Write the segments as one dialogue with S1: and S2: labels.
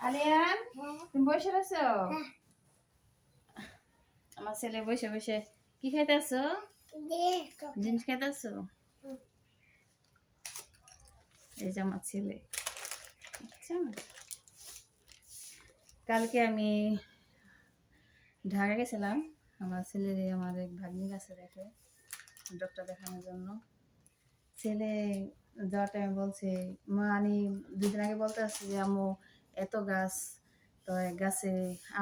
S1: আলিয়ান, তুমি বসে আছো? আমার ছেলে বসে বসে কি খাইতেছো? জিনিস খাইতেছো? এই যে আমার ছেলে। আচ্ছা, কালকে আমি ঢাকা গেছিলাম আমার ছেলের আমার এক ভাগ্নি কাছে রেখে ডক্টর দেখানোর জন্য। ছেলে যাওয়ার টাইমে বলছে, মা আমি দুদিন আগে বলতে আসছি যে আম্মু এত গাছ, তো গাছে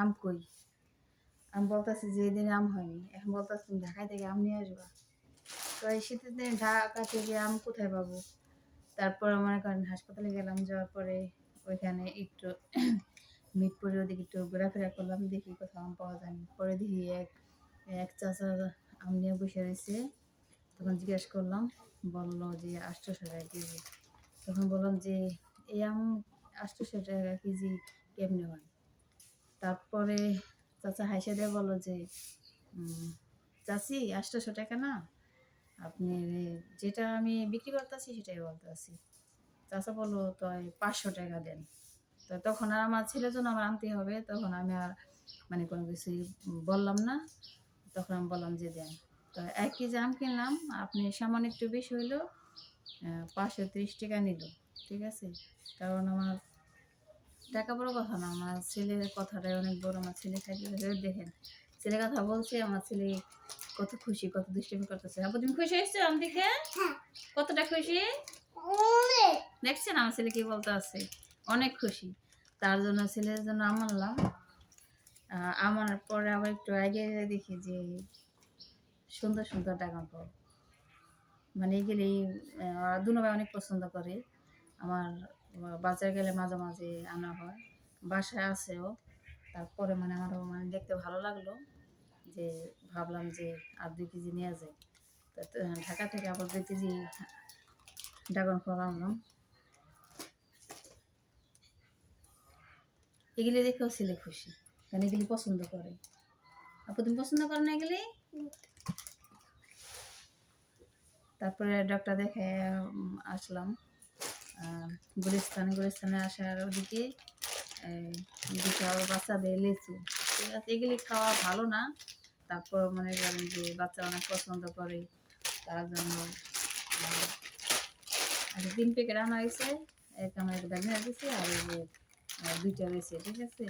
S1: আম কই? আমি বলতেছি যে এই দিনে আম হয়নি, এখন বলতেছি তুমি ঢাকায় থেকে আম নিয়ে আসবা। তো এই শীতের দিনে ঢাকা থেকে আম কোথায় পাবো? তারপরে মনে করেন হাসপাতালে গেলাম, যাওয়ার পরে ওইখানে একটু মিটপুরে ওদিকে একটু ঘোরাফেরা করলাম, দেখি কোথাও আম পাওয়া যায়নি। পরে দেখি এক এক চাচা আম নিয়ে বসে রয়েছে। তখন জিজ্ঞেস করলাম, বললো যে 800 টাকা কেজি। তখন বললাম যে এই আম 800 টাকা কেজি কেমনি হয়? তারপরে চাচা হাইসা দিয়ে বললো যে চাচি 800 টাকা না, আপনি যেটা আমি বিক্রি করতেছি সেটাই বলতেছি। চাচা বললো তো 500 টাকা দেন। তো তখন আর আমার ছেলের জন্য আমার আনতে হবে, তখন আমি আর মানে কোনো কিছুই বললাম না। তখন আমি বললাম যে দেন। তো 1 কেজি আম কিনলাম, আপনি সামান্য একটু বেশি হইলো 530 টাকা নিল। ঠিক আছে, কারণ আমার টাকা বড় কথা না, আমার ছেলের কথাটাই অনেক বড়। আমার ছেলে খাইতে দেখেন, ছেলে কথা বলছে, আমার ছেলে কত খুশি, কত দুষ্টামি করতেছে। আপু তুমি খুশি হয়েছো আম দেখে? কতটা খুশি দেখছেন আমার ছেলে কি বলতে আছে? অনেক খুশি। তার জন্য ছেলের জন্য আম আনলাম। আমার পরে আবার একটু আগে দেখি যে সুন্দর সুন্দর ড্রাগন ফল, মানে এগুলি দুনো ভাই অনেক পছন্দ করে। আমার বাজার গেলে মাঝে মাঝে আনা হয়, বাসায় আছেও। তারপরে মানে আমারও মানে দেখতে ভালো লাগলো, যে ভাবলাম যে আর 2 কেজি নিয়ে যাই। তো ঢাকা থেকে আবার 2 কেজি ড্রাগন ফল আনলাম। এগুলি দেখেও ছেলে খুশি, কারণ এগুলি পছন্দ করে। আপু তুমি পছন্দ করো না এগুলি? তারপরে ডক্টর দেখে আসলাম গুলিস্তানে আসার ওদিকে এদিকে আবার বাচ্চাদের লিচু। ঠিক আছে, এগুলি খাওয়া ভালো না, তারপর মনে করেন যে বাচ্চা অনেক পছন্দ করে, তার জন্য 3 প্যাকেট আনা হয়েছে। এক আমার একটা ব্যাগ নিয়ে দিয়েছে, আর এই যে 2টা রয়েছে। ঠিক আছে,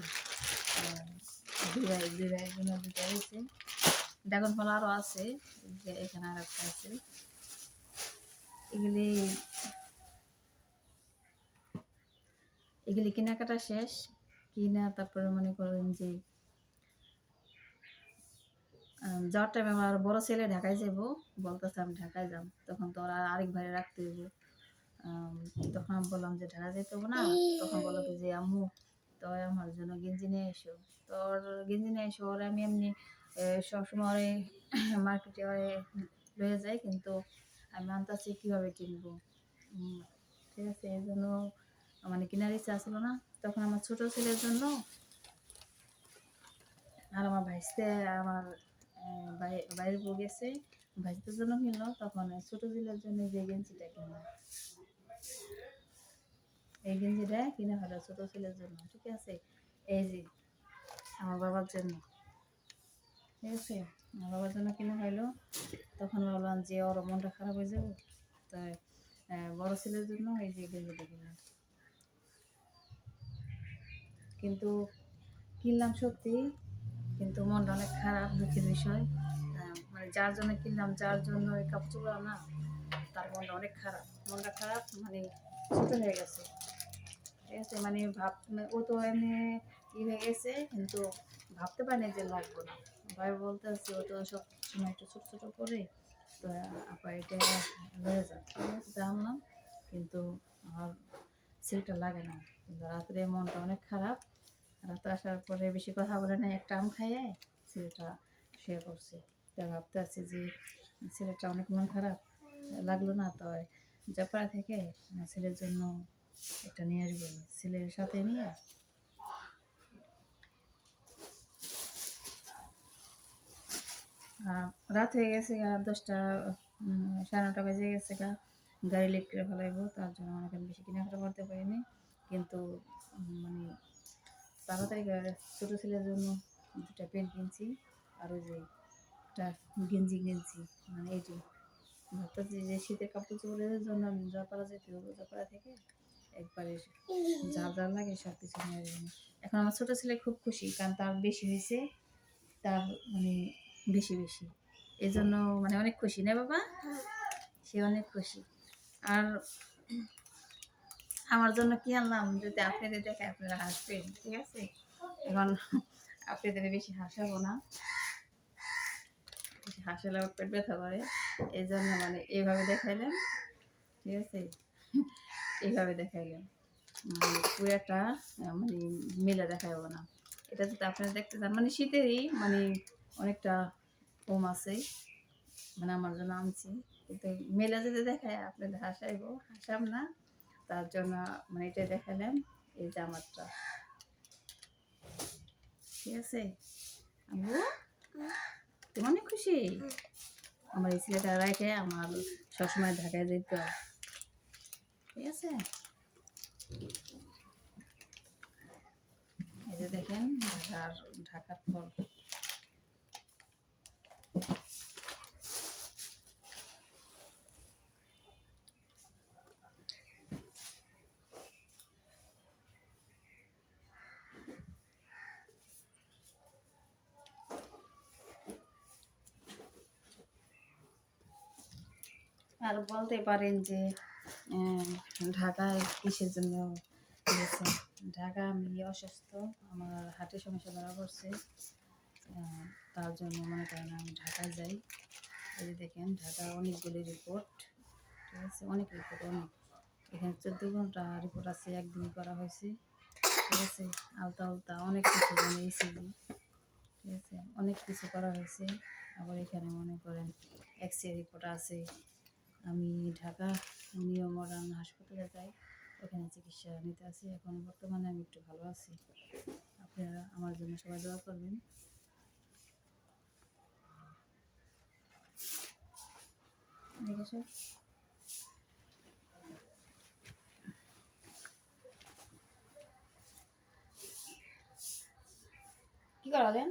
S1: দুই ভাই জন্য 2টা রয়েছে। ড্রাগন ফল আরও আছে, এখানে আর একটা আছে। এগুলি এগুলি কেনাকাটা শেষ কিনা, তারপরে মনে করেন যে যাওয়ার টাইমে আমার বড় ছেলে ঢাকায় যাবো, বলতেছে আমি ঢাকায় যাব। তখন তো ওরা আরেক ভাই রাখতে হইব। তখন আমি বললাম যে ঢাকা যেতে হবো না। তখন বললো যে আম্মু তো আমার জন্য গেঞ্জি নিয়ে এসো। তো ওর গেঞ্জি নিয়ে এসো, ওরা আমি এমনি সবসময় ওরে মার্কেটে ওরে লয়ে যাই, কিন্তু আমি আনতেছি কীভাবে কিনবো। ঠিক আছে, এই জন্য মানে কেনার ইচ্ছা আসলো না। তখন আমার ছোটো ছেলের জন্য আর আমার ভাইস্তে আমার বাইরের বউ গেছে, ভাইস্তের জন্য কিনলো। তখন ছোটো ছেলের জন্য যে গেঞ্জিটা কিনলো, এই গেঞ্জিটা কিনে হলো ছোটো ছেলের জন্য। ঠিক আছে, এই যে আমার বাবার জন্য। ঠিক আছে, আমার বাবার জন্য কিনে হইলো। তখন বললাম যে ওর মনটা খারাপ হয়ে যাবে, তাই বড় ছেলের জন্য এই যে গেঞ্জিটা কিনলাম। কিন্তু কিনলাম সত্যি, কিন্তু মনটা অনেক খারাপ, দুঃখের বিষয়। মানে যার জন্য কিনলাম, যার জন্য এই কাপড়গুলো না, তার মনটা অনেক খারাপ। মনটা খারাপ মানে ছোটো হয়ে গেছে। ঠিক আছে, মানে ও তো এমনি হয়ে গেছে, কিন্তু ভাবতে পারি না যে লাগবে না। ভাই বলতে হচ্ছে ও তো সব সময় একটু ছোটো ছোটো করে, তো আপা এটা লয়ে যান। ঠিক আছে, জানলাম, কিন্তু আমার ছেলেটা লাগে না। কিন্তু রাত্রে মনটা অনেক খারাপ। রাতে আসার পরে বেশি কথা বলে না, একটা আম খাইয়ে ছেলেটা শুয়ে পড়ছে। তা ভাবতে আছি যে ছেলেটা অনেক মন খারাপ, লাগলো না, তো জাপাড়া থেকে ছেলের জন্য একটা নিয়ে আসবো, ছেলের সাথে নিয়ে। রাত হয়ে গেছে, 10টা 9:30 বেজে গেছে গা। গাড়ি লেট করে ফেলাইবো, তার জন্য অনেক বেশি কেনাকাটা করতে পারিনি। কিন্তু মানে তাড়াতাড়ি করে ছোটো ছেলের জন্য 2টা প্যান্ট কিনছি, আর ওই যে একটা গেঞ্জি কিনছি। মানে এটি ভাবতেছি যে শীতের কাপড় চোপড়ের জন্য জয়পাড়া যেতে হবে, জয়পাড়া থেকে একবারে যা যা লাগে সব কিছু নিয়ে যাবেন। এখন আমার ছোটো ছেলে খুব খুশি, কারণ তার বেশি হয়েছে, তার মানে বেশি বেশি, এই জন্য মানে অনেক খুশি না বাবা, সে অনেক খুশি। আর আমার জন্য কি আনলাম যদি আপনাদের দেখে আপনারা হাসবেন, ঠিক আছে? এখন আপনাদের বেশি হাসাবো না, বেশি হাসালে আমার পেট ব্যথা করে, এই জন্য মানে এইভাবে দেখাইলাম, ঠিক আছে? এইভাবে দেখাইলাম, মানে পুরাটা মানে মেলে দেখাবো না। এটা যদি আপনারা দেখতে চান, মানে শীতেরই মানে অনেকটা কম আছে, মানে আমার জন্য আনছি, কিন্তু মেলা যদি দেখায় আপনাদের হাসাইবো, হাসাম না, তার জন্য মানে এটা দেখালাম, এই জামাটা, ঠিক আছে? আম্মু তুমি অনেক খুশি? আমার এই ছেলেটা রাখে আমার সবসময় ঢাকায় যেতে হয়, ঠিক আছে? এই যে দেখেন ঢাকার ফল। আর বলতে পারেন যে ঢাকায় কিসের জন্য গেছেন? ঢাকা আমি অসুস্থ, আমার হার্টের সমস্যা ধরা পড়ছে, তার জন্য মনে করেন আমি ঢাকায় যাই। এই যে দেখেন ঢাকা অনেকগুলি রিপোর্ট, ঠিক আছে? অনেক রিপোর্ট, অনেক, এখানে 14 ঘন্টা রিপোর্ট আছে, একদিনই করা হয়েছে, ঠিক আছে? আলতা আলতা অনেক কিছু, মানে ইসিজি, ঠিক আছে? অনেক কিছু করা হয়েছে। আবার এখানে মনে করেন এক্স-রে রিপোর্ট আছে। আমি ঢাকা নিউ মডার্ন হাসপাতালে যাই, ওখানে চিকিৎসা নিতে আছি। এখন বর্তমানে আমি একটু ভালো আছি। আপনারা আমার জন্য সবাই দোয়া করবেন। কি করালেন?